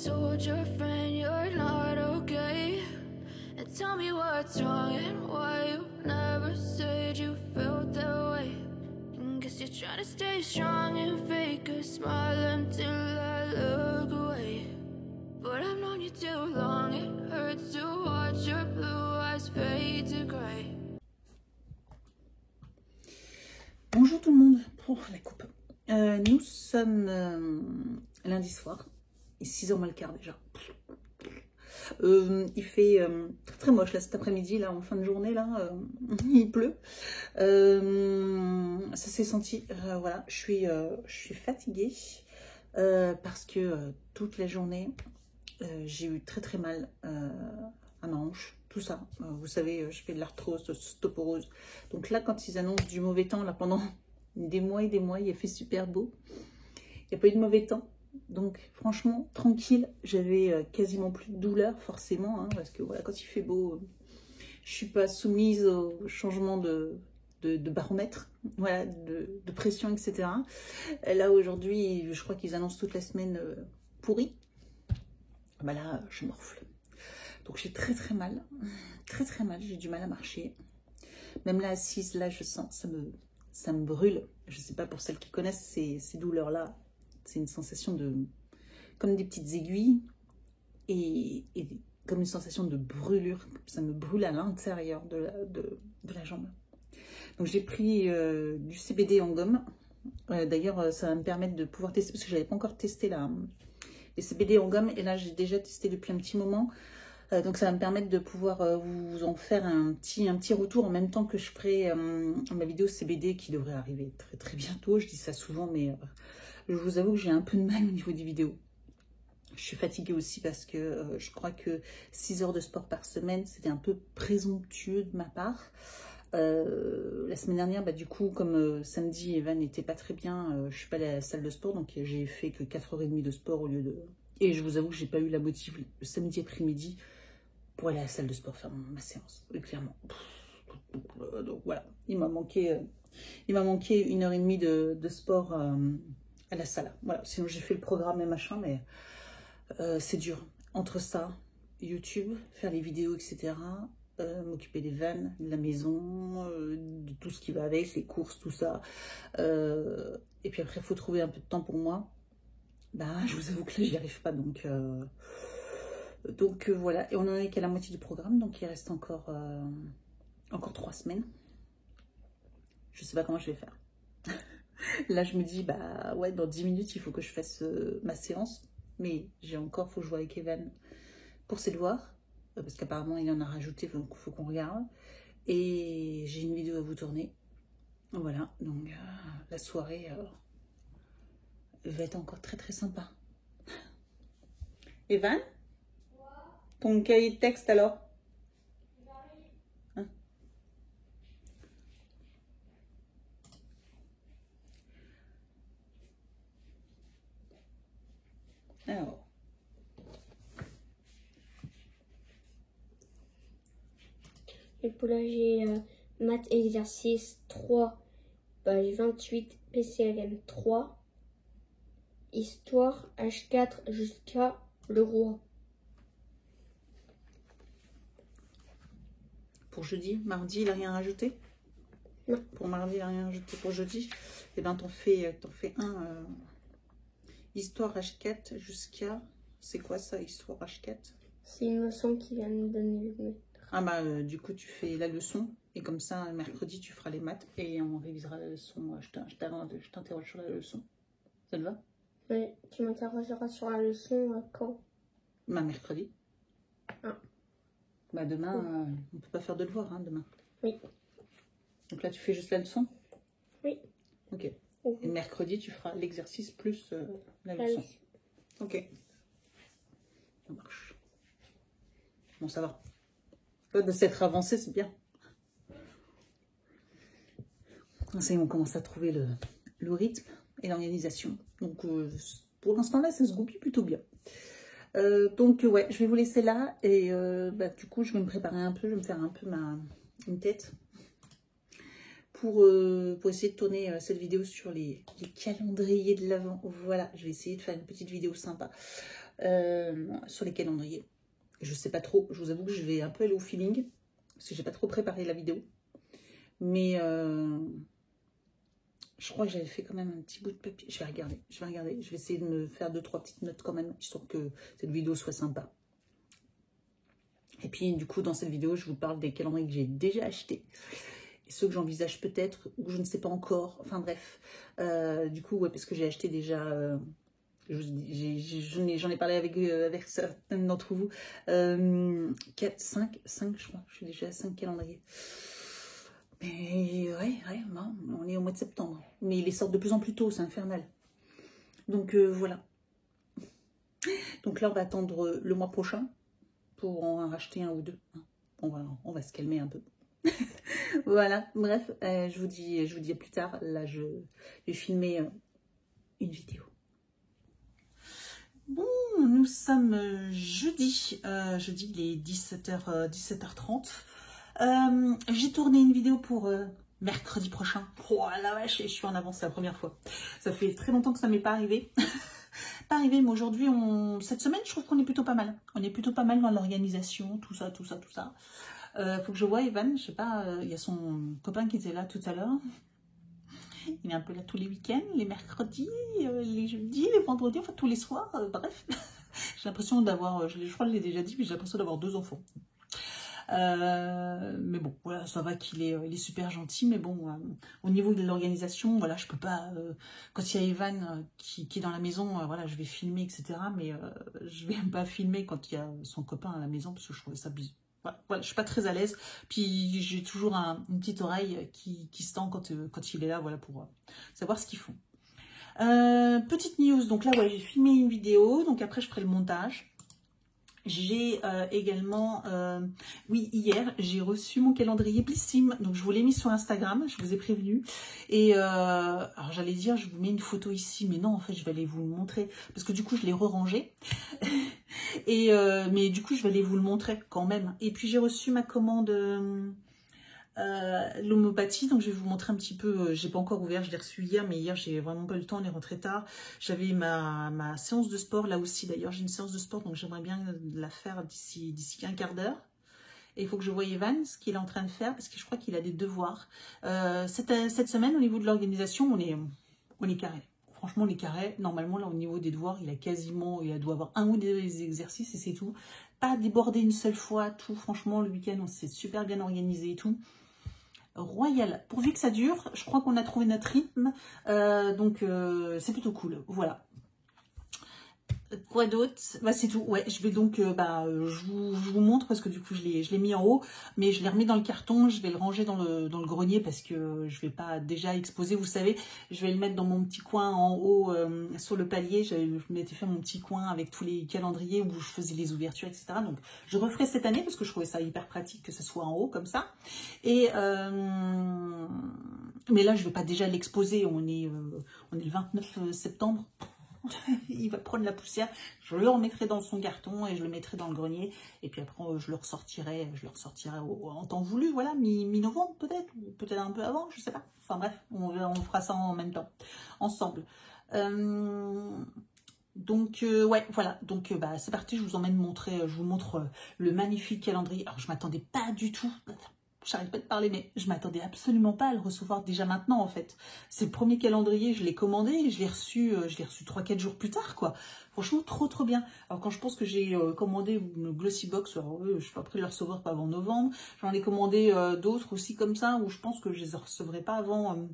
told your friend you're not okay. And tell me what's wrong and why you never said you felt that way. And guess you're trying to stay strong and fake a smile until I look away. But I've known you too long, it hurts to watch your blue eyes fade to grey. Bonjour tout le monde, pour la coupe. Nous sommes lundi soir, il est 6h moins le quart déjà. Il fait très très moche là cet après-midi, là en fin de journée, là, il pleut. Ça s'est senti, voilà, je suis fatiguée parce que toute la journée, j'ai eu très très mal à ma hanche. Tout ça, vous savez, je fais de l'arthrose, d'ostéoporose. Donc là, quand ils annoncent du mauvais temps, là pendant des mois et des mois, il a fait super beau. Il n'y a pas eu de mauvais temps. Donc franchement, tranquille, j'avais quasiment plus de douleur forcément, hein, parce que voilà, quand il fait beau, je suis pas soumise au changement de baromètre, voilà, de pression, etc. Là aujourd'hui, je crois qu'ils annoncent toute la semaine pourrie. Bah là, je morfle. Donc j'ai très très mal, j'ai du mal à marcher. Même là assise, là je sens, ça me brûle. Je sais pas, pour celles qui connaissent ces douleurs-là, c'est une sensation de, comme des petites aiguilles et comme une sensation de brûlure. Ça me brûle à l'intérieur de la jambe. Donc j'ai pris du CBD en gomme. D'ailleurs ça va me permettre de pouvoir tester, parce que je n'avais pas encore testé les CBD en gomme. Et là j'ai déjà testé depuis un petit moment. Donc ça va me permettre de pouvoir vous en faire un petit retour en même temps que je ferai ma vidéo CBD qui devrait arriver très très bientôt. Je dis ça souvent, mais je vous avoue que j'ai un peu de mal au niveau des vidéos. Je suis fatiguée aussi parce que je crois que 6 heures de sport par semaine, c'était un peu présomptueux de ma part. La semaine dernière, bah, du coup, comme samedi, Evan n'était pas très bien, je suis pas allée à la salle de sport, donc j'ai fait que 4h30 de sport au lieu de... Et je vous avoue que j'ai pas eu la motive le samedi après-midi pour aller à la salle de sport faire ma séance, clairement. Donc voilà, il m'a manqué 1h30 de sport à la salle. Voilà, sinon j'ai fait le programme et machin, mais c'est dur. Entre ça, YouTube, faire les vidéos, etc., m'occuper des vannes, de la maison, de tout ce qui va avec, les courses, tout ça. Et puis après, il faut trouver un peu de temps pour moi. Bah, je vous avoue que là, j'y arrive pas, donc voilà. Et on en est qu'à la moitié du programme, donc il reste encore 3 semaines. Je sais pas comment je vais faire. Là, je me dis, bah ouais, dans 10 minutes, il faut que je fasse ma séance. Mais faut que je voie avec Evan pour ses devoirs. Parce qu'apparemment, il en a rajouté, donc il faut qu'on regarde. Et j'ai une vidéo à vous tourner. Voilà, donc la soirée va être encore très très sympa. Evan, ton cahier de texte alors? Hein? Alors. Et pour là, j'ai maths exercice 3, page 28, PCLM 3, histoire H4 jusqu'à le roi. Pour jeudi, mardi, il n'a rien rajouté? Non. Pour mardi, il n'a rien rajouté. Pour jeudi, eh ben, t'en fais un histoire H4 jusqu'à... C'est quoi ça, histoire H4? C'est une leçon qui vient de me donner le maître. Ah bah, du coup, tu fais la leçon. Et comme ça, mercredi, tu feras les maths. Et on révisera la leçon. Je t'interroge sur la leçon. Ça te va? Oui, tu m'interrogeras sur la leçon quand? Bah, mercredi. Ah. Bah, demain, on ne peut pas faire de devoir, hein, demain. Oui. Donc là, tu fais juste la leçon? Oui. Ok. Et mercredi, tu feras l'exercice plus la leçon. Ok. Ça marche. Bon, ça va. De s'être avancé, c'est bien. Ça y est, on commence à trouver le rythme et l'organisation. Donc, pour l'instant, là, ça se goupille plutôt bien. Donc, ouais, je vais vous laisser là. Et bah, du coup, je vais me préparer un peu. Je vais me faire un peu une tête pour essayer de tourner cette vidéo sur les calendriers de l'Avent. Voilà, je vais essayer de faire une petite vidéo sympa sur les calendriers. Je sais pas trop, je vous avoue que je vais un peu aller au feeling, parce que j'ai pas trop préparé la vidéo. Mais je crois que j'avais fait quand même un petit bout de papier. Je vais regarder. Je vais essayer de me faire 2-3 petites notes quand même, histoire que cette vidéo soit sympa. Et puis, du coup, dans cette vidéo, je vous parle des calendriers que j'ai déjà achetés. Et ceux que j'envisage peut-être, ou je ne sais pas encore. Enfin, bref. Du coup, ouais, parce que j'ai acheté déjà... j'en ai parlé avec certains d'entre vous. 5, je crois. Je suis déjà à 5 calendriers. Mais ouais, bon, on est au mois de septembre. Mais ils les sortent de plus en plus tôt, c'est infernal. Donc voilà. Donc là, on va attendre le mois prochain pour en racheter un ou deux. On va se calmer un peu. Voilà, bref, je vous dis à plus tard. Là, je vais filmer une vidéo. Bon, nous sommes jeudi. Jeudi, il est 17h30. J'ai tourné une vidéo pour mercredi prochain. Oh la vache, je suis en avance, c'est la première fois. Ça fait très longtemps que ça m'est pas arrivé. Mais aujourd'hui, cette semaine, je trouve qu'on est plutôt pas mal. On est plutôt pas mal dans l'organisation, tout ça. Faut que je vois Evan, je sais pas, il y a son copain qui était là tout à l'heure. Il est un peu là tous les week-ends, les mercredis, les jeudis, les vendredis, enfin tous les soirs, bref. J'ai l'impression d'avoir, je crois que je l'ai déjà dit, mais j'ai l'impression d'avoir 2 enfants. Mais bon, voilà, ça va qu'il est super gentil, mais bon, au niveau de l'organisation, voilà, je peux pas, quand il y a Evan qui est dans la maison, voilà, je vais filmer, etc., mais je vais pas filmer quand il y a son copain à la maison, parce que je trouvais ça bizarre. Voilà, je suis pas très à l'aise, puis j'ai toujours une petite oreille qui se tend quand il est là, voilà, pour savoir ce qu'ils font. Petite news, donc là, ouais, j'ai filmé une vidéo, donc après je ferai le montage. J'ai également, oui, hier, j'ai reçu mon calendrier Blissim, donc je vous l'ai mis sur Instagram, je vous ai prévenu. Et alors j'allais dire, je vous mets une photo ici, mais non, en fait, je vais aller vous le montrer, parce que du coup, je l'ai re-rangé. Et mais du coup, je vais aller vous le montrer quand même. Et puis, j'ai reçu ma commande l'homéopathie, donc je vais vous montrer un petit peu. J'ai pas encore ouvert, je l'ai reçu hier, mais hier j'ai vraiment pas eu le temps, on est rentré tard. J'avais ma séance de sport là aussi, d'ailleurs j'ai une séance de sport, donc j'aimerais bien la faire d'ici un quart d'heure. Et il faut que je voie Evan, ce qu'il est en train de faire, parce que je crois qu'il a des devoirs. Cette semaine, au niveau de l'organisation, on est carré. Franchement, on est carré. Normalement, là, au niveau des devoirs, il doit avoir 1 ou 2 exercices et c'est tout. Pas débordé une seule fois, tout. Franchement, le week-end, on s'est super bien organisé et tout. Royal, pourvu que ça dure, je crois qu'on a trouvé notre rythme, donc c'est plutôt cool, voilà. Quoi d'autre? Bah c'est tout, ouais, je vais donc, je vous montre parce que du coup je l'ai mis en haut, mais je l'ai remis dans le carton, je vais le ranger dans le grenier parce que je vais pas déjà exposer, vous savez, je vais le mettre dans mon petit coin en haut, sur le palier, je m'étais fait mon petit coin avec tous les calendriers où je faisais les ouvertures, etc. Donc je referai cette année parce que je trouvais ça hyper pratique que ce soit en haut comme ça, et mais là je vais pas déjà l'exposer, on est le 29 septembre. Il va prendre la poussière, je le remettrai dans son carton et je le mettrai dans le grenier et puis après je le ressortirai en temps voulu, voilà, mi-novembre peut-être, ou peut-être un peu avant, je sais pas, enfin bref, on fera ça en même temps, ensemble. Donc ouais, voilà, donc c'est parti, je vous montre le magnifique calendrier. Alors je m'attendais pas du tout, j'arrête pas de parler, mais je m'attendais absolument pas à le recevoir déjà maintenant en fait. C'est le premier calendrier, je l'ai commandé et je l'ai reçu 3-4 jours plus tard quoi. Franchement trop bien. Alors quand je pense que j'ai commandé une Glossy Box, je suis pas prêt de le recevoir pas avant novembre. J'en ai commandé d'autres aussi comme ça où je pense que je les recevrai pas avant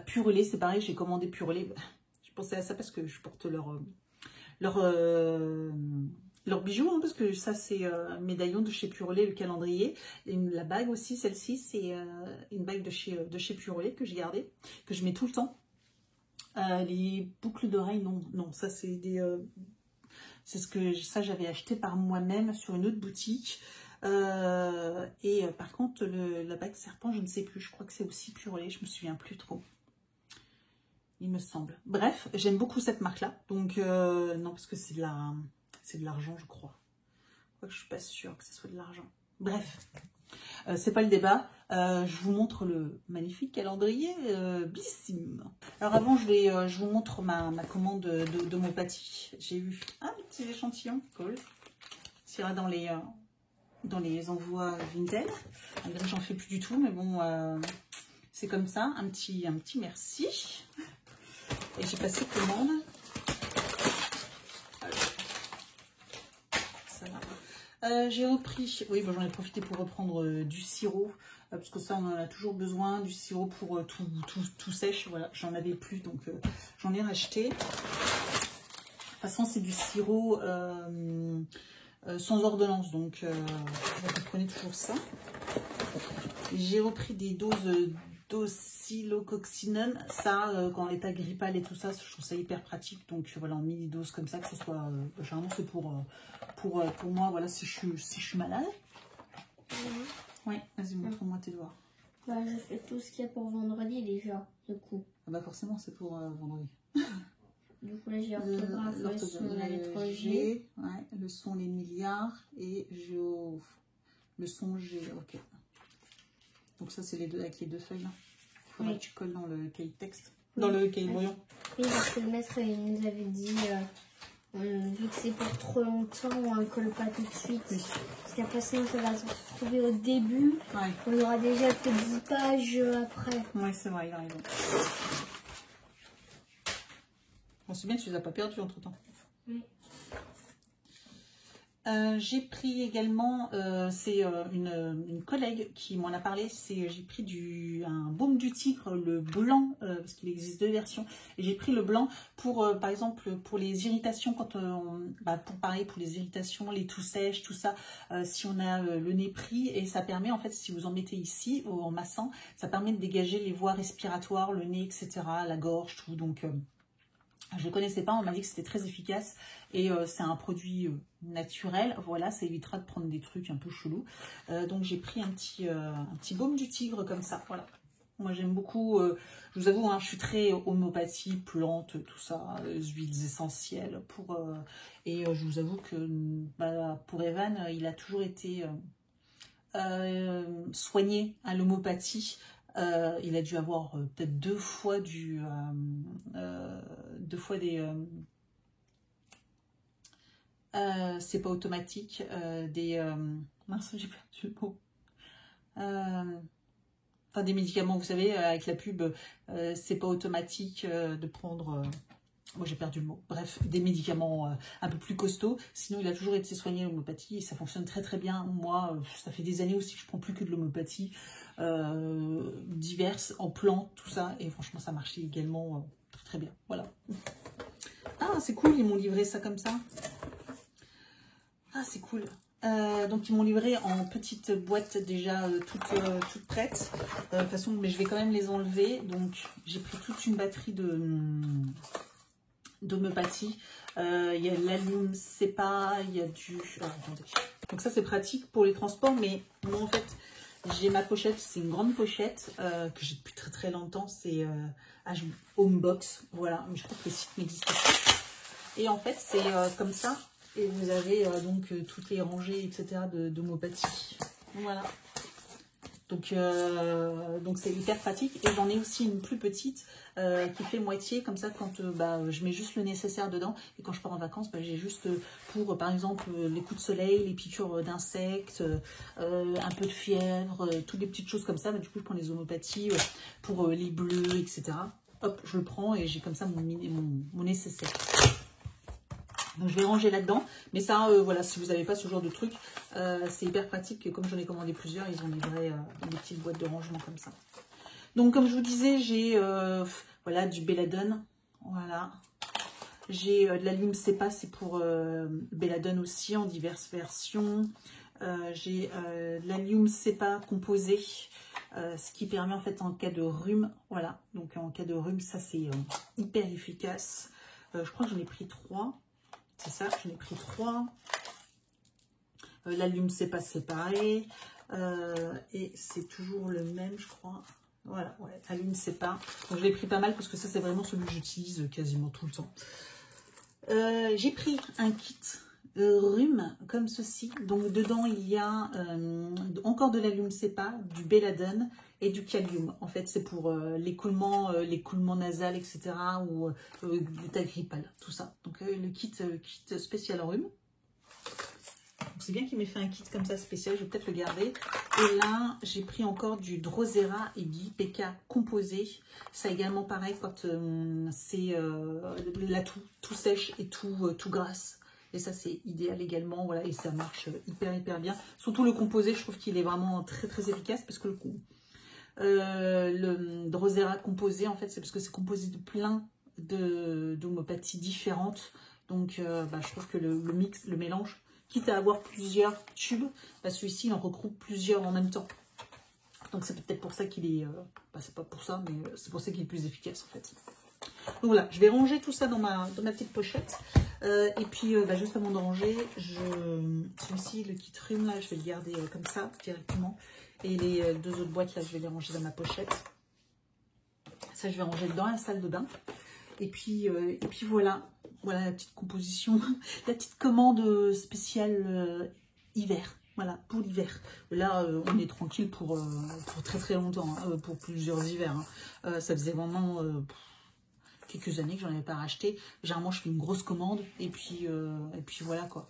Purelé, c'est pareil, j'ai commandé Purelé. Je pensais à ça parce que je porte leurs bijoux, hein, parce que ça c'est un médaillon de chez Purelé, le calendrier. Et la bague aussi, celle-ci, c'est une bague de chez Purelé que j'ai gardée, que je mets tout le temps. Les boucles d'oreilles, non, ça c'est des... ça j'avais acheté par moi-même sur une autre boutique. Par contre, la bague serpent, je ne sais plus, je crois que c'est aussi Purelé, je me souviens plus trop. Il me semble. Bref, j'aime beaucoup cette marque-là. Donc, non, parce que c'est de l'argent, je crois. Je suis pas sûre que ce soit de l'argent. Bref, C'est pas le débat. Je vous montre le magnifique calendrier Blissim. Alors avant, je vous montre ma commande d'homéopathie. J'ai eu un petit échantillon, cool. Ça ira dans les envois Vinted. J'en fais plus du tout, mais bon, c'est comme ça. Un petit merci. Et j'ai passé commande. Ça va. J'ai repris, oui, bon, j'en ai profité pour reprendre du sirop, parce que ça, on en a toujours besoin, du sirop pour tout sèche. Voilà, j'en avais plus, donc j'en ai racheté. De toute façon, c'est du sirop sans ordonnance, donc vous prenez toujours ça. J'ai repris des doses d'oscillococcinum, ça quand l'état grippal et tout ça, je trouve ça hyper pratique, donc voilà, en mini-dose comme ça, que ce soit, généralement c'est pour moi, voilà, si je suis malade. Oui, vas-y, montre-moi tes doigts. Bah, je fais tout ce qu'il y a pour vendredi déjà, du coup. Ah bah forcément, c'est pour vendredi. Du coup, là, j'ai orthographe, le son, la lettre G. Ouais, le son, les milliards, et le son G, ok. Donc ça, c'est les deux, avec les deux feuilles là. Il faudra que tu colles dans le cahier de texte, dans le cahier de brouillon. Oui, parce que le maître, il nous avait dit, vu que c'est pour trop longtemps, on ne colle pas tout de suite. Oui. Parce qu'après, sinon, ça va se retrouver au début. Ouais. On aura déjà fait 10 pages après. Ouais, c'est vrai, il a raison. Bon, c'est bien que tu les as pas perdus entre temps. Oui. J'ai pris également, c'est une collègue qui m'en a parlé, j'ai pris un baume du tigre, le blanc, parce qu'il existe deux versions, et j'ai pris le blanc pour, par exemple, pour les irritations, quand pour les irritations, les toux sèches, tout ça, si on a le nez pris, et ça permet, en fait, si vous en mettez ici, en massant, ça permet de dégager les voies respiratoires, le nez, etc., la gorge, tout, donc... je ne connaissais pas, on m'a dit que c'était très efficace et c'est un produit naturel, voilà, ça évitera de prendre des trucs un peu chelous. Donc j'ai pris un petit baume du tigre comme ça, voilà. Moi j'aime beaucoup, je vous avoue, hein, je suis très homéopathie, plantes, tout ça, huiles essentielles. Et je vous avoue que pour Evan, il a toujours été soigné à l'homéopathie. Il a dû avoir peut-être deux fois des c'est pas automatique, mince, j'ai perdu le mot, enfin des médicaments, vous savez, avec la pub, c'est pas automatique de prendre, moi j'ai perdu le mot, bref, des médicaments un peu plus costauds. Sinon il a toujours été soigné à l'homéopathie et ça fonctionne très très bien. Moi ça fait des années aussi que je prends plus que de l'homéopathie diverses, en plantes, tout ça, et franchement ça marchait également très très bien, voilà. Ah c'est cool, ils m'ont livré ça comme ça. Ah c'est cool. Donc ils m'ont livré en petite boîte déjà toute prête. De toute façon, mais je vais quand même les enlever. Donc j'ai pris toute une batterie d'homéopathie. Il y a l'allume CEPA, il y a du... Ah, attendez. Donc ça c'est pratique pour les transports, mais moi en fait j'ai ma pochette, c'est une grande pochette que j'ai depuis très très longtemps, c'est Homebox, voilà, mais je crois que le site n'existe pas. Et en fait c'est comme ça. Et vous avez donc toutes les rangées, etc. d'homéopathie. Voilà. Donc c'est hyper pratique. Et j'en ai aussi une plus petite qui fait moitié. Comme ça, quand je mets juste le nécessaire dedans. Et quand je pars en vacances, j'ai juste pour, par exemple, les coups de soleil, les piqûres d'insectes, un peu de fièvre, toutes les petites choses comme ça. Du coup, je prends les homéopathies pour les bleus, etc. Hop, je le prends et j'ai comme ça mon nécessaire. Donc je vais ranger là-dedans, mais ça, voilà, si vous n'avez pas ce genre de truc, c'est hyper pratique. Comme j'en ai commandé plusieurs, ils ont livré des petites boîtes de rangement comme ça. Donc comme je vous disais, j'ai voilà, du Belladone, voilà. J'ai de l'allume CEPA, c'est pour Belladone aussi, en diverses versions. J'ai de l'allume CEPA composé, ce qui permet en fait en cas de rhume, voilà. Donc en cas de rhume, ça c'est hyper efficace. Je crois que j'en ai pris 3. C'est ça, j'en ai pris 3. L'allume CEPA séparé. Et c'est toujours le même, je crois. Voilà, ouais, allume CEPA. Donc je l'ai pris pas mal parce que ça, c'est vraiment celui que j'utilise quasiment tout le temps. J'ai pris un kit rhume comme ceci. Donc dedans il y a encore de l'allume cepa, du belladone et du kalium. En fait c'est pour l'écoulement nasal, etc. ou l'état grippal, tout ça. Donc le kit spécial rhume. C'est bien qu'il m'ait fait un kit comme ça spécial, je vais peut-être le garder. Et là, j'ai pris encore du Drosera et Guy PK composé. Ça également pareil quand c'est la tout sèche et tout grasse. Et ça, c'est idéal également. Voilà, et ça marche hyper bien. Surtout le composé, je trouve qu'il est vraiment très efficace parce que le Drosera composé, en fait, c'est parce que c'est composé de plein d'homopathies différentes. Donc, je trouve que le mélange, quitte à avoir plusieurs tubes, celui-ci, il en regroupe plusieurs en même temps. Donc, c'est peut-être pour ça qu'il est... c'est pas pour ça, mais c'est pour ça qu'il est plus efficace, en fait. Donc, voilà, je vais ranger tout ça dans ma petite pochette. Et puis, juste avant de ranger, celui-ci, le kit rhume, là, je vais le garder comme ça, directement. Et les 2 autres boîtes, là, je vais les ranger dans ma pochette. Ça, je vais ranger dans la salle de bain. Et puis voilà. Voilà la petite composition, la petite commande spéciale hiver. Voilà, pour l'hiver. Là, on est tranquille pour très longtemps, hein, pour plusieurs hivers. Hein. Ça faisait vraiment quelques années que j'en avais pas racheté. Généralement, je fais une grosse commande et puis voilà quoi.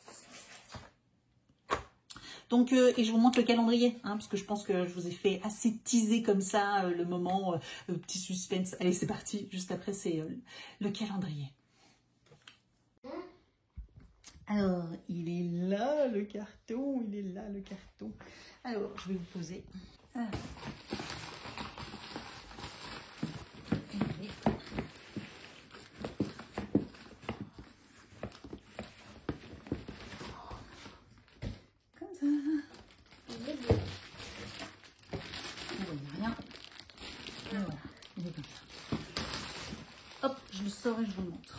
Donc, et je vous montre le calendrier, hein, parce que je pense que je vous ai fait assez teaser comme ça le moment, petit suspense. Allez, c'est parti. Juste après, c'est le calendrier. Alors, il est là le carton, Alors, je vais vous poser. Comme ça. Il est beau. Il n'y a rien. Voilà, il est comme ça. Hop, je le sors et je vous le montre.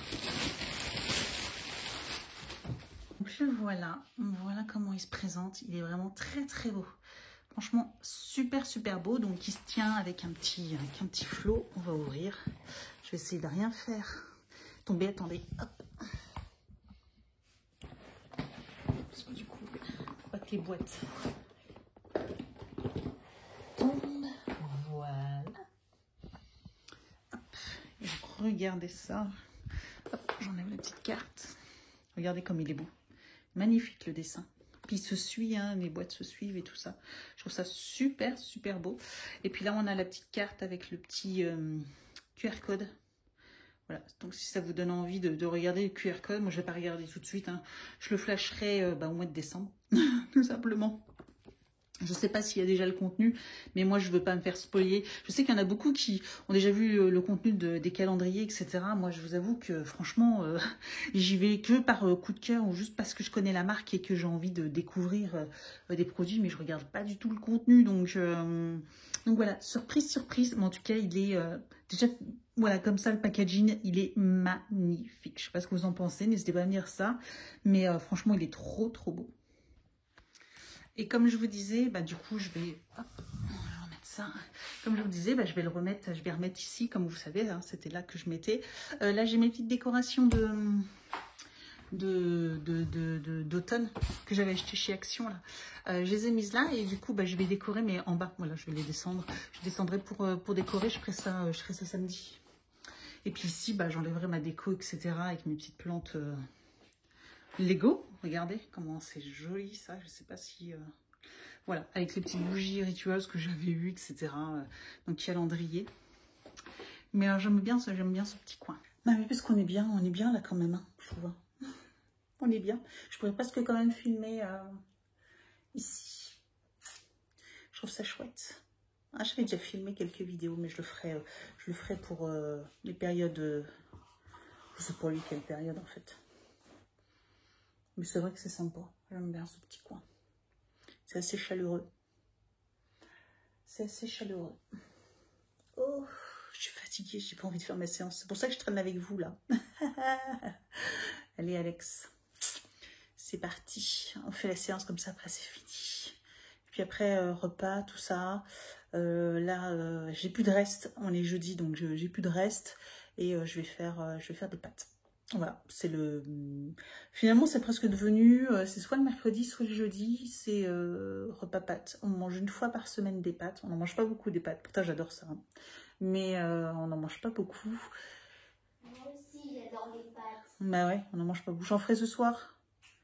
Voilà comment il se présente. Il est vraiment très beau. Franchement, super beau. Donc, il se tient avec un petit flot. On va ouvrir. Je vais essayer de rien faire tomber. Attendez, hop. Parce que du coup, pas que les boîtes tombent. Voilà. Hop. Et regardez ça. Hop, j'enlève la petite carte. Regardez comme il est beau. Magnifique le dessin. Puis il se suit, hein, les boîtes se suivent et tout ça. Je trouve ça super beau. Et puis là, on a la petite carte avec le petit QR code. Voilà, donc si ça vous donne envie de regarder le QR code, moi je vais pas regarder tout de suite. Hein. Je le flasherai au mois de décembre, tout simplement. Je sais pas s'il y a déjà le contenu, mais moi je veux pas me faire spoiler. Je sais qu'il y en a beaucoup qui ont déjà vu le contenu des calendriers, etc. Moi je vous avoue que franchement, j'y vais que par coup de cœur ou juste parce que je connais la marque et que j'ai envie de découvrir des produits, mais je regarde pas du tout le contenu. Donc voilà, surprise. Mais en tout cas, il est déjà, voilà, comme ça le packaging, il est magnifique. Je sais pas ce que vous en pensez, n'hésitez pas à me dire ça. Mais franchement, il est trop beau. Et comme je vous disais, du coup, je vais remettre ça. Comme je vous disais, je vais le remettre, je vais remettre ici, comme vous savez, hein, c'était là que je mettais. Là, j'ai mes petites décorations d'automne que j'avais acheté chez Action. Là. Je les ai mises là et du coup, je vais décorer, mais en bas. Voilà, je vais les descendre. Je descendrai pour décorer. Je ferai ça samedi. Et puis ici, j'enlèverai ma déco, etc. avec mes petites plantes. Lego, regardez comment c'est joli ça, je sais pas si... Voilà, avec les petites bougies rituelles que j'avais eues, etc. Donc calendrier. Mais j'aime bien ce petit coin. Non mais parce qu'on est bien là quand même, hein, je trouve. On est bien. Je pourrais presque quand même filmer ici. Je trouve ça chouette. Ah, j'avais déjà filmé quelques vidéos, mais je le ferai pour les périodes... je sais pas lui quelle période en fait. Mais c'est vrai que c'est sympa. J'aime bien ce petit coin. C'est assez chaleureux. Oh, je suis fatiguée. J'ai pas envie de faire ma séance. C'est pour ça que je traîne avec vous, là. Allez, Alex. C'est parti. On fait la séance comme ça. Après, c'est fini. Et puis après, repas, tout ça. Là, j'ai plus de reste. On est jeudi, donc j'ai plus de reste. Et je vais faire des pâtes. Voilà, c'est le... Finalement, c'est presque devenu... c'est soit le mercredi, soit le jeudi, c'est repas pâtes. On mange une fois par semaine des pâtes. On n'en mange pas beaucoup des pâtes. Pourtant, j'adore ça. Hein. Mais on n'en mange pas beaucoup. Moi aussi, j'adore les pâtes. Bah ouais, on n'en mange pas beaucoup. J'en ferai ce soir.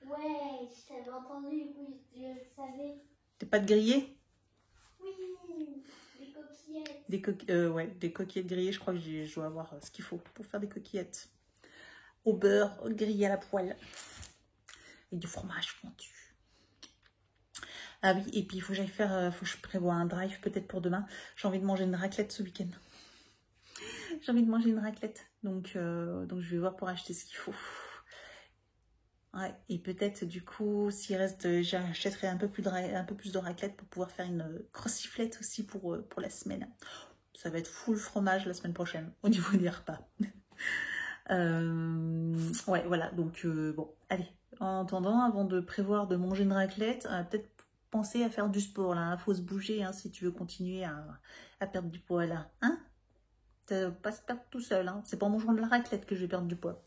Ouais, je t'avais entendu, oui, je le savais. Des pâtes grillées? Oui, des coquillettes. Ouais, des coquillettes grillées. Je crois que je dois avoir ce qu'il faut pour faire des coquillettes. Au beurre, grillé à la poêle. Et du fromage fondu. Ah oui, et puis il faut que j'aille faire, faut que je prévoie un drive peut-être pour demain. J'ai envie de manger une raclette ce week-end. J'ai envie de manger une raclette. Donc je vais voir pour acheter ce qu'il faut. Ouais, et peut-être du coup, s'il reste, j'achèterai un peu plus de raclette pour pouvoir faire une crossiflette aussi pour la semaine. Ça va être full fromage la semaine prochaine au niveau des repas. Ouais, voilà, donc bon, allez, en attendant, avant de prévoir de manger une raclette, peut-être penser à faire du sport, là, hein, faut se bouger, hein, si tu veux continuer à perdre du poids, là, hein, ça va pas se perdre tout seul, hein, c'est pas en mangeant de la raclette que je vais perdre du poids.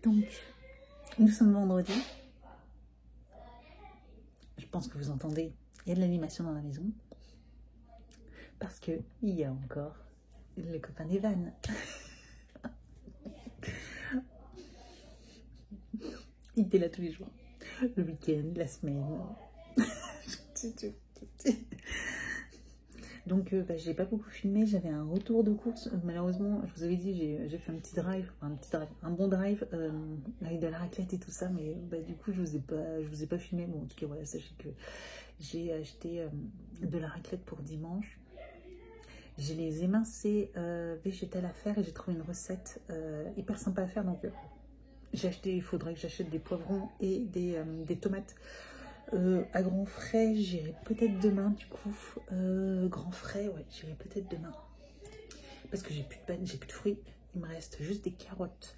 Donc, nous sommes vendredi, je pense que vous entendez, il y a de l'animation dans la maison. Parce que il y a encore le copain d'Evan. Il était là tous les jours. Le week-end, la semaine. Donc, j'ai pas beaucoup filmé. J'avais un retour de course. Malheureusement, je vous avais dit, j'ai fait un petit drive, un bon drive avec de la raclette et tout ça. Mais du coup, je vous ai pas filmé. Bon, en tout cas, voilà, sachez que j'ai acheté de la raclette pour dimanche. J'ai les émincés végétales à faire et j'ai trouvé une recette hyper sympa à faire. Donc, il faudrait que j'achète des poivrons et des tomates à grands frais. J'irai peut-être demain, du coup. Grands frais, ouais, j'irai peut-être demain. Parce que j'ai plus de pâtes, j'ai plus de fruits. Il me reste juste des carottes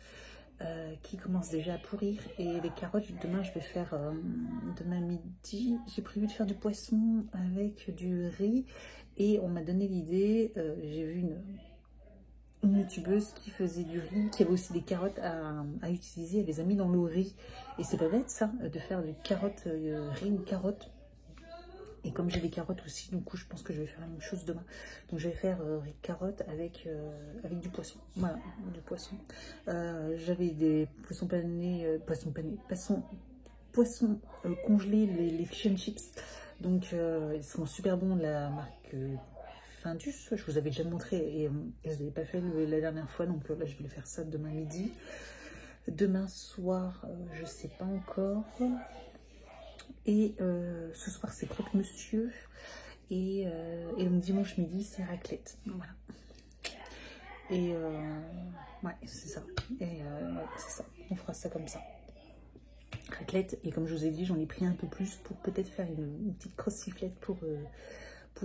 qui commencent déjà à pourrir. Et les carottes, demain, je vais faire, demain midi, j'ai prévu de faire du poisson avec du riz. Et on m'a donné l'idée, j'ai vu une youtubeuse qui faisait du riz, qui avait aussi des carottes à utiliser, elle les a mis dans le riz. Et c'est pas bête ça, de faire du carotte, riz ou carotte. Et comme j'ai des carottes aussi, du coup je pense que je vais faire la même chose demain. Donc je vais faire riz carotte avec du poisson. Voilà, du poisson. J'avais des poissons panés, poissons congelés, les fish and chips. Donc ils sont super bons, la marque Findus, je vous avais déjà montré et je ne l'avais pas fait la dernière fois, donc là je vais faire ça demain midi. Demain soir, je ne sais pas encore. Et ce soir c'est croque-monsieur et donc dimanche midi c'est raclette. Voilà. Et ouais, c'est ça. Et ouais, c'est ça. On fera ça comme ça. Raclette, et comme je vous ai dit, j'en ai pris un peu plus pour peut-être faire une petite crossiflette pour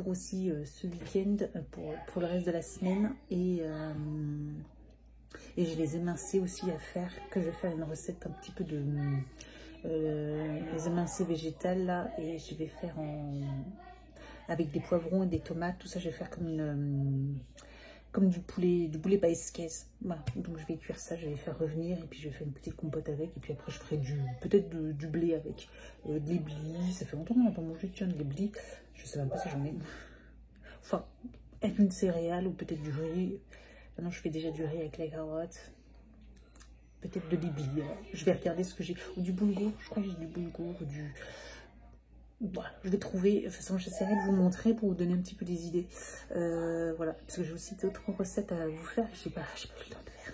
aussi ce week-end, pour le reste de la semaine. Et j'ai les émincés aussi à faire, que je vais faire une recette un petit peu de les émincés végétales là, et je vais faire avec des poivrons et des tomates, tout ça je vais faire comme du poulet paescaise. Voilà, donc je vais cuire ça, je vais faire revenir et puis je vais faire une petite compote avec, et puis après je ferai peut-être du blé avec des blis. Ça fait longtemps qu'on n'a pas mangé de blis, je sais même pas si j'en ai. Enfin, avec une céréale ou peut-être du riz. Maintenant je fais déjà du riz avec les carottes. Peut-être de l'ibli. Je vais regarder ce que j'ai. Ou du boulgour, je crois que j'ai du boulgour, voilà, je vais trouver. De toute façon, j'essaierai de vous montrer pour vous donner un petit peu des idées. Voilà, parce que j'ai aussi d'autres recettes à vous faire. J'ai pas eu le temps de faire.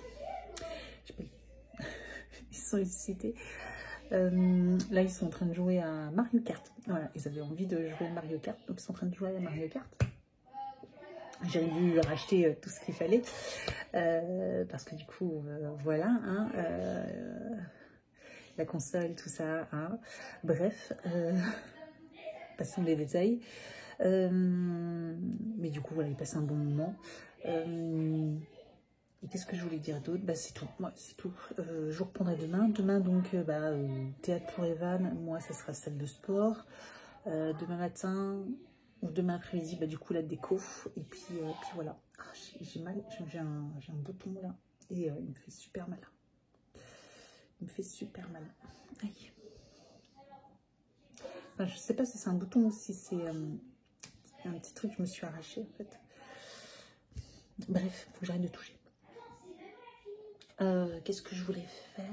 Ils sont excités. Là, ils sont en train de jouer à Mario Kart. Voilà, ils avaient envie de jouer à Mario Kart, donc ils sont en train de jouer à Mario Kart. J'ai dû racheter tout ce qu'il fallait. Parce que du coup, voilà, hein, la console, tout ça, hein. Bref, passons les détails. Mais du coup, voilà, il passe un bon moment. Et qu'est-ce que je voulais dire d'autre? C'est tout. Ouais, c'est tout. Je vous reprendrai demain. Demain, donc, théâtre pour Evan. Moi, ça sera salle de sport. Demain matin, demain après-midi, bah, du coup, la déco. Et puis voilà. Ah, j'ai mal, j'ai un bouton là. Et il me fait super mal. Il me fait super mal. Aïe. Enfin, je sais pas si c'est un bouton ou si c'est un petit truc que je me suis arraché en fait. Bref, faut que j'arrête de toucher. Qu'est-ce que je voulais faire?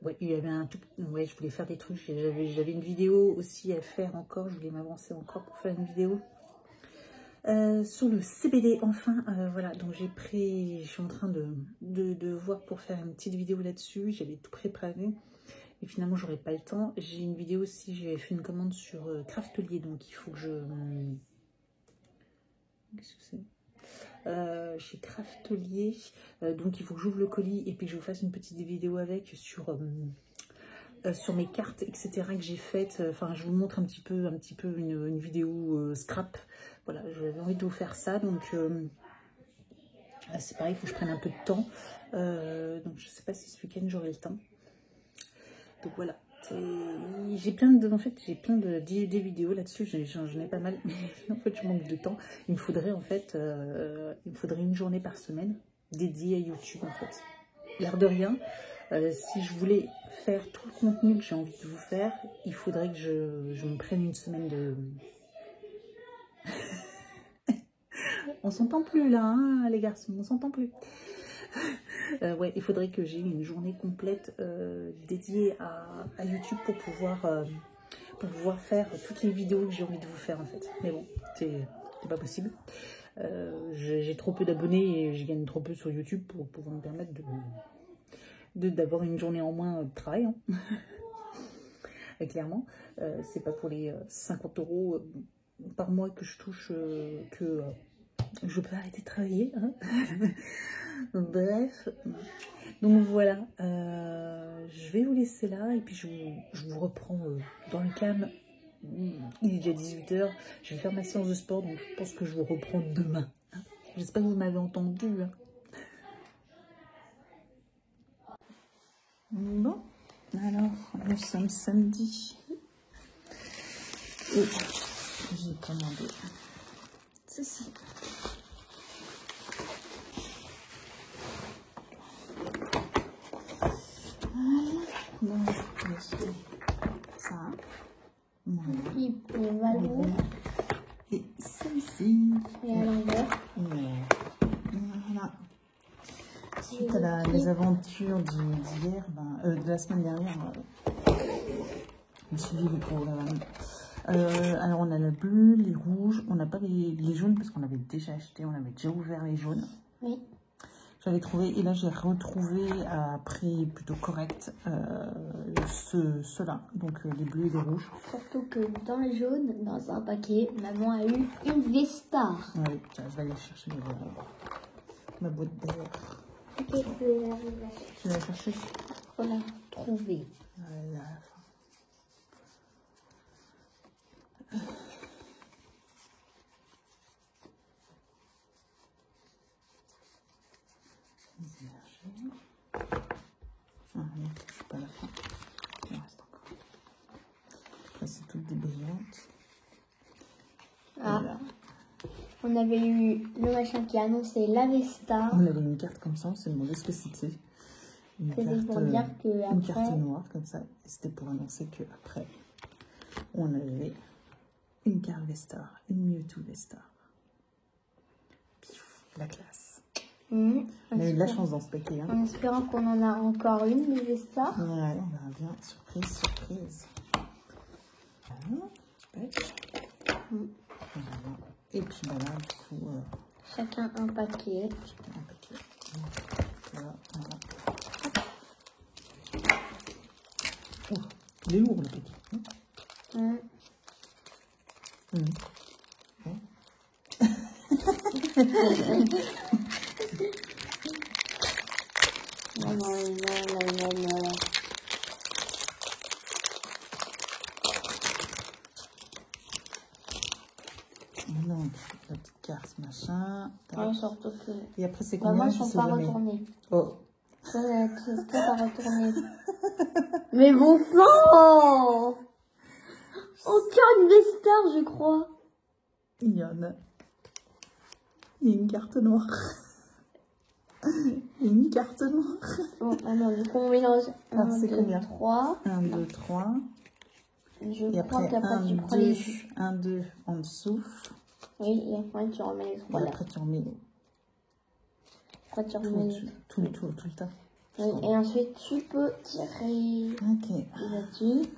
Ouais, il y avait un tout... Ouais, je voulais faire des trucs. J'avais une vidéo aussi à faire encore. Je voulais m'avancer encore pour faire une vidéo. Sur le CBD, enfin, voilà, donc je suis en train de voir pour faire une petite vidéo là-dessus. J'avais tout préparé et finalement j'aurais pas le temps. J'ai une vidéo aussi, j'ai fait une commande sur Craftelier, donc il faut que je... Qu'est-ce que c'est? Chez Craftelier, donc il faut que j'ouvre le colis et puis que je vous fasse une petite vidéo avec sur mes cartes, etc. que j'ai faites. Enfin, je vous montre un petit peu une vidéo scrap. Voilà, j'avais envie de vous faire ça, donc c'est pareil, il faut que je prenne un peu de temps. Donc je sais pas si ce week-end j'aurai le temps. Donc voilà, j'ai plein d'idées vidéos là-dessus, j'en ai pas mal, mais en fait je manque de temps. Il me faudrait en fait, une journée par semaine dédiée à YouTube en fait. L'air de rien, si je voulais faire tout le contenu que j'ai envie de vous faire, il faudrait que je me prenne une semaine de... On s'entend plus là, hein, les garçons, on s'entend plus. Ouais, il faudrait que j'ai une journée complète dédiée à YouTube pour pouvoir faire toutes les vidéos que j'ai envie de vous faire en fait. Mais bon, c'est pas possible. J'ai trop peu d'abonnés et je gagne trop peu sur YouTube pour pouvoir me permettre d'avoir une journée en moins de travail. Hein. Clairement, c'est pas pour les 50 € par mois que je touche que je peux arrêter de travailler. Hein. Bref, donc voilà, je vais vous laisser là et puis je vous reprends dans le calme. Il est déjà 18 h, je vais faire ma séance de sport, donc je pense que je vous reprends demain. Hein. J'espère que vous m'avez entendu. Hein. Bon, alors nous sommes samedi et j'ai commandé ceci. Donc, ça, voilà. Et celle-ci. Et à l'envers. Voilà. Suite à les aventures d'hier, de la semaine dernière, je me suis dit le programme. Alors on a la bleue, les rouges, on n'a pas les jaunes parce qu'on avait déjà acheté, on avait déjà ouvert les jaunes. Oui. J'avais trouvé, et là j'ai retrouvé à prix plutôt correct ceux-là, donc les bleus et les rouges. Surtout que dans les jaunes, dans un paquet, maman a eu une V-Star. Oui, tiens, je vais aller chercher ma boîte d'air. Ok, je vais arriver. Tu vas la chercher? On l'a trouvé. Voilà. Pas la fin. Il en reste encore. Après, c'est toutes des brillantes. Ah. Voilà. On avait eu le machin qui annonçait la V-Star. On avait une carte comme ça, on s'est demandé ce que c'était. C'était pour dire que une après... carte noire comme ça. C'était pour annoncer qu'après, on avait une carte V-Star, une Mewtwo V-Star. La classe. On a eu de la chance dans ce paquet. Hein. En espérant qu'on en a encore une de V-Star. Ouais, on verra bien. Surprise, surprise. Voilà. Voilà. Et puis voilà, du coup... Chacun un paquet. Chacun un paquet. Voilà, voilà. Oh, il est lourd le paquet. Hein. Donc, la petite carte, machin. Ouais, surtout que... Et après, c'est combien? Maman, ils sont pas retournés. Oh. Tout pas retourné. Mais bon sang! Encore une Vestar, je crois. Il y en a. Il y a une carte noire. Il y a une carte noire. Bon, alors, du coup, on mélange. Alors, 1, c'est 2, combien? 3. 1, 2, 3. Je Et crois après, qu'après, 1, tu prends 2, les... 1, 2 en dessous. Oui, et après, tu remets les Et 3 là. après, tu remets Après, tu remets les... tout le tas. Oui, et ensuite, tu peux tirer Ok. là-dessus.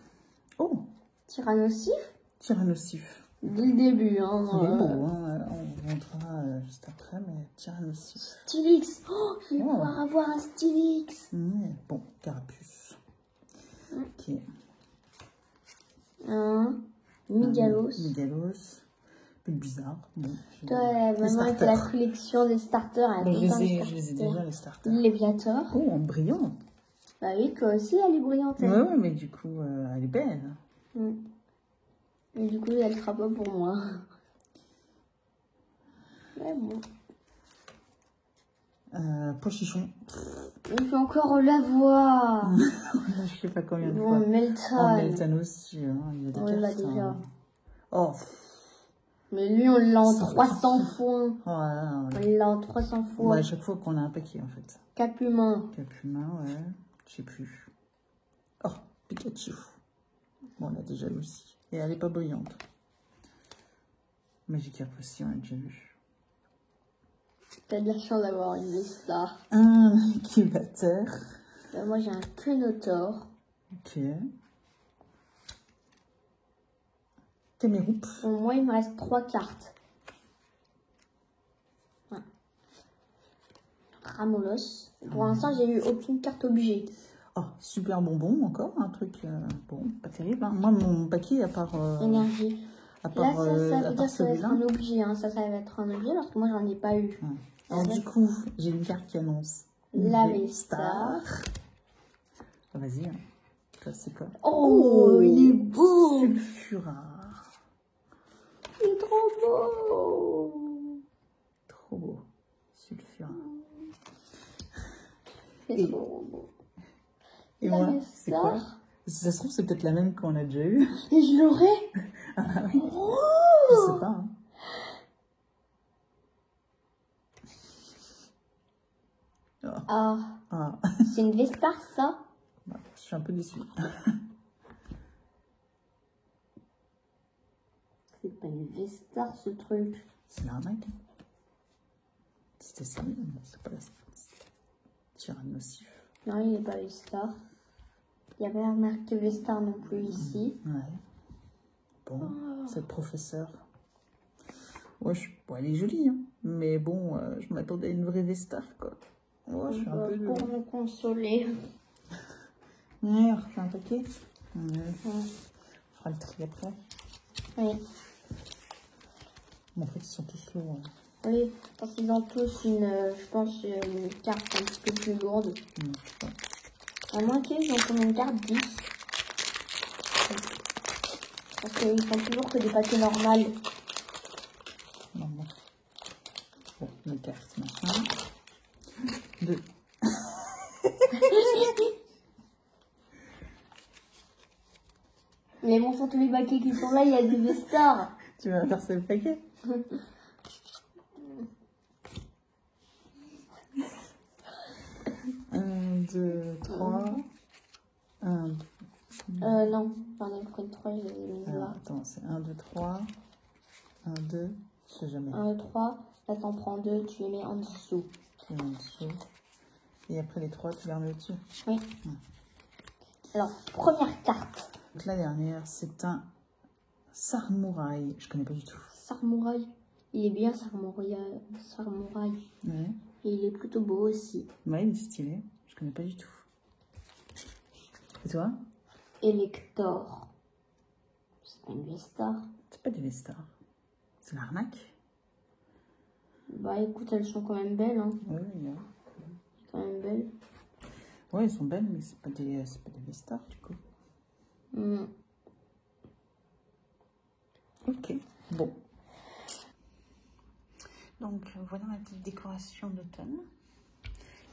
Oh, Tyrannosif. Tyrannosif. Dès le début, hein. Il est beau, hein. On montrera juste après, mais Tyrannosif. Stylix. Oh, je vais Oh. pouvoir avoir un Stylix. Bon, Carapuce. Ok. Un Migalos. Migalos. Plus bizarre. Bon, Toi, les maman, elle fait la starters. collection des starters. Elle a Mais tout le temps des je les ai starters. déjà, les starters. Léviator. Oh, en brillant. Bah oui, toi aussi, elle est brillante. Ouais, Elle. ouais, mais du coup, elle est belle. Et du coup, elle sera pas pour moi. Ouais, bon. Pochichon. Il faut encore la voir. Je sais pas combien de Bon, fois. Melton. Oh, Melton aussi. Hein. Il y a des On l'a cartes, déjà. hein. Oh. Mais lui, on l'a en Ça- 300 fois. Voilà. On l'a en 300 fois. Ouais, à chaque fois qu'on a un paquet, en fait. 4 humains. Capumain, ouais. Je sais plus. Oh, Pikachu. Bon, on l'a déjà eu aussi. Et elle est pas brillante. Magikarp aussi, on l'a déjà vu. T'as de la chance d'avoir une Vestar. Un incubateur. Moi, j'ai un Quenotor. Ok. Caméroup. Bon, moi, il me reste 3 cartes. Ouais. Ramolos. Pour l'instant, j'ai eu aucune carte objet. Oh, super bonbon, encore un truc. Bon, pas terrible. Hein. Moi, mon paquet, à part. Énergie. À Là, part, ça veut à dire part que ça va être celui-là. un objet. Hein. Ça va être un objet parce que moi, j'en ai pas eu. Ouais. Alors, du coup, j'ai une carte qui annonce. La une Vestar. Ah, vas-y. Hein. Ça, c'est quoi? Oh, il est beau. Sulfura. Il est trop beau. Trop beau. Sulfura. C'est Et- trop beau. Et La moi, Vestar. c'est quoi? Si ça se trouve, c'est peut-être la même qu'on a déjà eu. Et je l'aurai. Oh. Je sais pas. Hein. Ah, Ah, c'est une Vestar, ça? bah, je suis un peu déçue. C'est pas une Vestar, ce truc. C'est l'arnaque. C'était ça, mais c'est pas la Tyrannosif. Non, il n'est pas Vestar. Il n'y a pas la marque Vestar non plus ici. Ouais. Bon, c'est le professeur. Ouais, bon, elle est jolie, hein. Mais bon, je m'attendais à une vraie Vestar, quoi. Ouais, je suis un peu... Pour me consoler. Ouais, on refait un paquet. Ouais. On fera le tri après. Oui. Bon, en fait, ils sont tous lourds. Hein. Oui, parce qu'ils ont tous une, je pense, une carte un petit peu plus lourde. Ouais. À moins qu'ils ont comme une carte 10. Parce qu'ils font toujours que des paquets normales. Non, bon. Bon, les cartes maintenant. 2. Mais bon, sur tous les paquets qui sont là, il y a des Vestars. Tu vas verser le paquet? Un, 2, 3. 1. Non, j'en ai pris 3, je les ai mis là. Attends, c'est 1, 2, 3. 1, 2. Je sais jamais. 1, 2, 3. Là, t'en prends 2, tu les mets en dessous. Et en dessous. Et après les 3, tu les remets au-dessus. Oui. Alors, première carte. Donc la dernière, c'est un Sarmouraï. Je connais pas du tout. Sarmouraï. Il est bien, Sarmouraï. Ouais. Et il est plutôt beau aussi. Ouais, il est stylé. Je connais pas du tout. Et toi? Elector. C'est pas une Vestar. C'est pas des Vestars. C'est l'arnaque. Bah écoute, elles sont quand même belles. Hein. Oui, oui. Quand même belles. Ouais, elles sont belles, mais c'est pas des Vestars, du coup. Ok, bon. Donc, voilà ma petite décoration d'automne.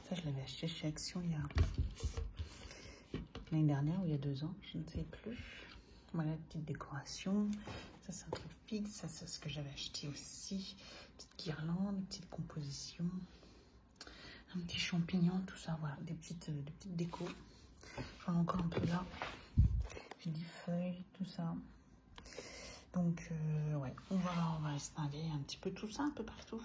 Ça, je l'avais acheté chez Action il y a l'année dernière ou il y a 2 ans, je ne sais plus. Voilà, petite décoration. Ça, c'est un truc fixe. Ça, c'est ce que j'avais acheté aussi. Petite guirlande, petite composition. Un petit champignon, tout ça. Voilà, des petites décos. J'en ai encore un peu là. J'ai des feuilles, tout ça. Donc, ouais, on va installer un petit peu tout ça, un peu partout.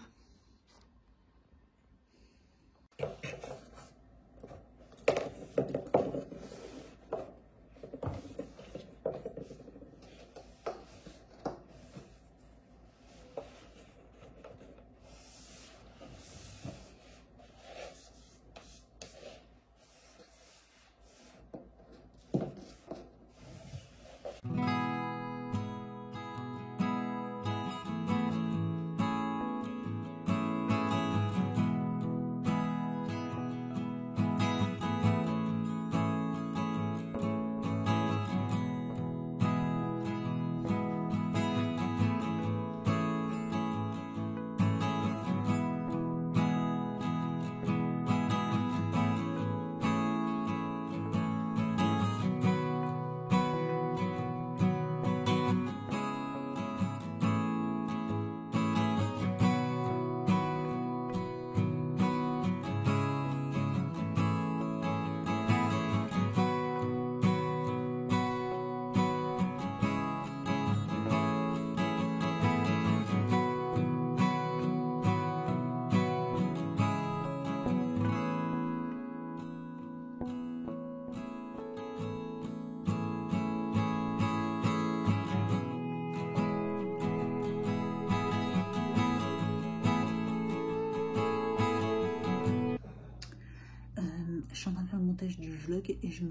Je suis en train de faire le montage du vlog et je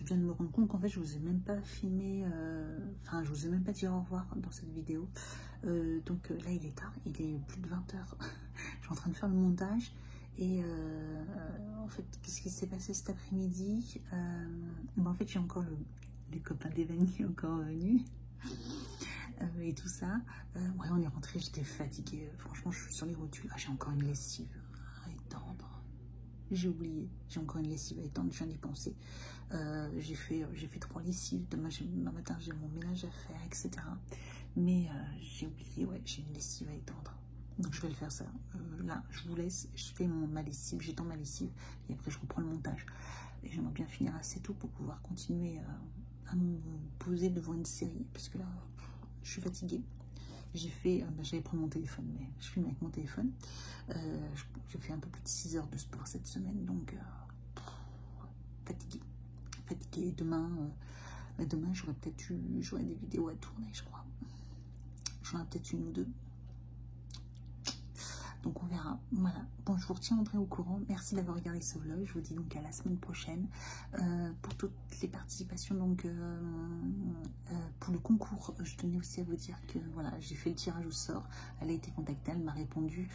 viens de me rendre compte qu'en fait je vous ai même pas filmé, enfin je vous ai même pas dit au revoir dans cette vidéo. Donc là il est tard, il est plus de 20 h. Je suis en train de faire le montage et en fait qu'est-ce qui s'est passé cet après-midi? En fait j'ai encore les copains d'Evan qui est encore venus. Et tout ça. Ouais, on est rentré, j'étais fatiguée. Franchement, je suis sur les rotules. Ah, j'ai encore une lessive à étendre. J'ai oublié. J'ai encore une lessive à étendre. Je viens d'y penser. J'ai fait 3 lessives. Demain matin, j'ai mon ménage à faire, etc. Mais j'ai oublié. Ouais, j'ai une lessive à étendre. Donc je vais le faire ça. Là, je vous laisse. Je fais ma lessive. J'étends ma lessive. Et après, je reprends le montage. Et j'aimerais bien finir assez tôt pour pouvoir continuer à me poser devant une série. Parce que là, je suis fatiguée. J'ai fait, j'allais prendre mon téléphone, mais je filme avec mon téléphone. J'ai fait un peu plus de 6 heures de sport cette semaine, donc fatiguée. Demain, j'aurai des vidéos à tourner, je crois. J'en ai peut-être une ou deux. Donc on verra. Voilà. Bon, je vous retiendrai au courant. Merci d'avoir regardé ce vlog. Je vous dis donc à la semaine prochaine. Pour toutes les participations, donc pour le concours, je tenais aussi à vous dire que voilà, j'ai fait le tirage au sort. Elle a été contactée, elle m'a répondu.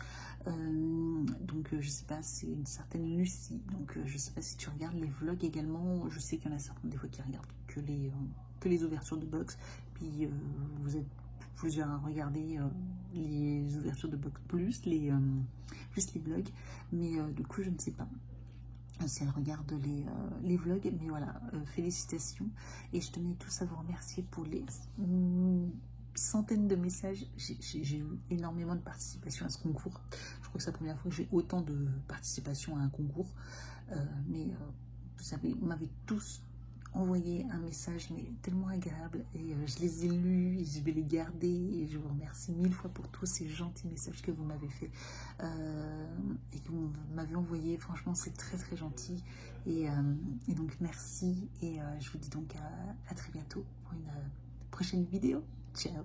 Donc je sais pas, c'est une certaine Lucie. Donc je sais pas si tu regardes les vlogs également. Je sais qu'il y en a certains des fois qui regardent que les ouvertures de box. Puis vous êtes plusieurs à regarder les ouvertures de box plus les vlogs, mais du coup je ne sais pas si elle regarde les vlogs, mais voilà, félicitations, et je tenais tous à vous remercier pour les centaines de messages. J'ai eu énormément de participation à ce concours. Je crois que c'est la première fois que j'ai autant de participation à un concours, mais vous savez, vous m'avez tous envoyé un message mais tellement agréable, et je les ai lus et je vais les garder, et je vous remercie 1000 fois pour tous ces gentils messages que vous m'avez fait et que vous m'avez envoyé. Franchement, c'est très très gentil, et donc merci, et je vous dis donc à très bientôt pour une prochaine vidéo. Ciao.